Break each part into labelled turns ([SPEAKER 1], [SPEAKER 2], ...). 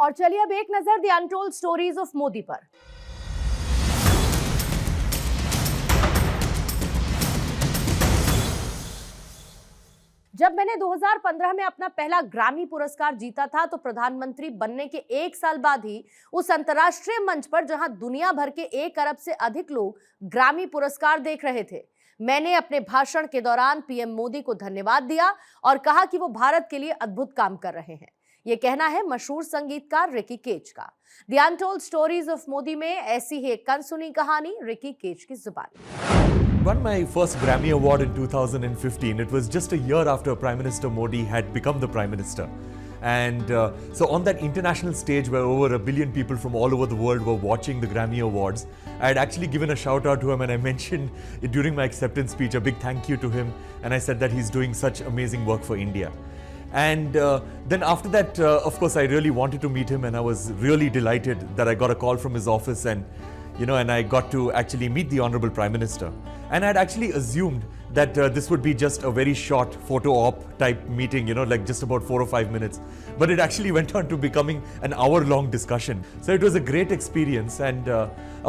[SPEAKER 1] और चलिए अब एक नजर the untold stories of Modi पर। जब मैंने 2015 में अपना पहला ग्रामी पुरस्कार जीता था तो प्रधानमंत्री बनने के एक साल बाद ही उस अंतर्राष्ट्रीय मंच पर जहां दुनिया भर के 1 अरब से अधिक लोग ग्रामी पुरस्कार देख रहे थे, मैंने अपने भाषण के दौरान पीएम मोदी को धन्यवाद दिया और कहा कि वो भारत के लिए अद्भुत काम कर रहे हैं। ये कहना है मशहूर संगीतकार रिकी केज का। The untold stories of Modi में ऐसी ही एक अनसुनी कहानी रिकी केज की जुबानी।
[SPEAKER 2] Won my first Grammy Award in 2015. It was just a year after Prime Minister Modi had become the Prime Minister. And so on that international stage where over 1 billion people from all over the world were watching the Grammy Awards, I had actually given a shout out to him, and I mentioned it during my acceptance speech, a big thank you to him, and I said that he's doing such amazing work for India. And then after that, of course, I really wanted to meet him, and I was really delighted that I got a call from his office, and I got to actually meet the Honorable Prime Minister. And I'd actually assumed that this would be just a very short photo op type meeting, like just about 4 or 5 minutes. But it actually went on to becoming an hour-long discussion. So it was a great experience, and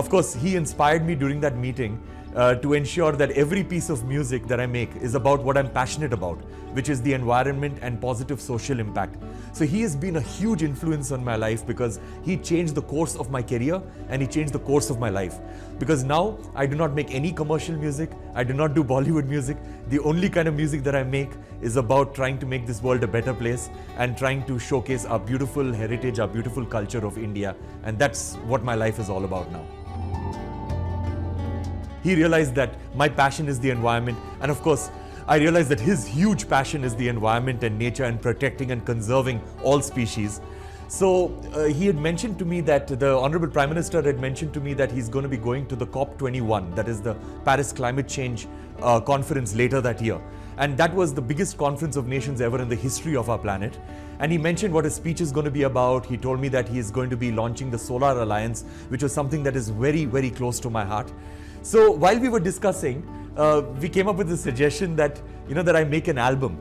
[SPEAKER 2] of course, he inspired me during that meeting to ensure that every piece of music that I make is about what I'm passionate about, which is the environment and positive social impact. So he has been a huge influence on my life because he changed the course of my career and he changed the course of my life. Because now I do not make any commercial music, I do not do Bollywood music. The only kind of music that I make is about trying to make this world a better place and trying to showcase our beautiful heritage, our beautiful culture of India. And that's what my life is all about now. He realized that my passion is the environment, and of course, I realized that his huge passion is the environment and nature and protecting and conserving all species. So he had mentioned to me that the Honorable Prime Minister had mentioned to me that he's going to be going to the COP21, that is the Paris Climate Change conference later that year. And that was the biggest conference of nations ever in the history of our planet. And he mentioned what his speech is going to be about. He told me that he is going to be launching the Solar Alliance, which was something that is very, very close to my heart. So while we were discussing, we came up with the suggestion that, that I make an album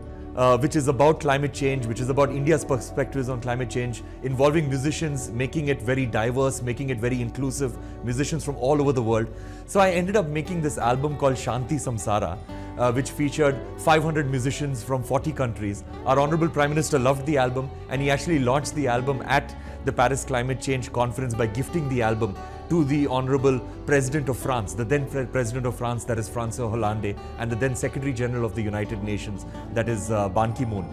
[SPEAKER 2] which is about climate change, which is about India's perspectives on climate change, involving musicians, making it very diverse, making it very inclusive, musicians from all over the world. So I ended up making this album called Shanti Samsara, which featured 500 musicians from 40 countries. Our Honorable Prime Minister loved the album, and he actually launched the album at the Paris Climate Change Conference by gifting the album to the Honorable President of France, the then President of France, that is François Hollande, and the then Secretary General of the United Nations, that is Ban Ki-moon.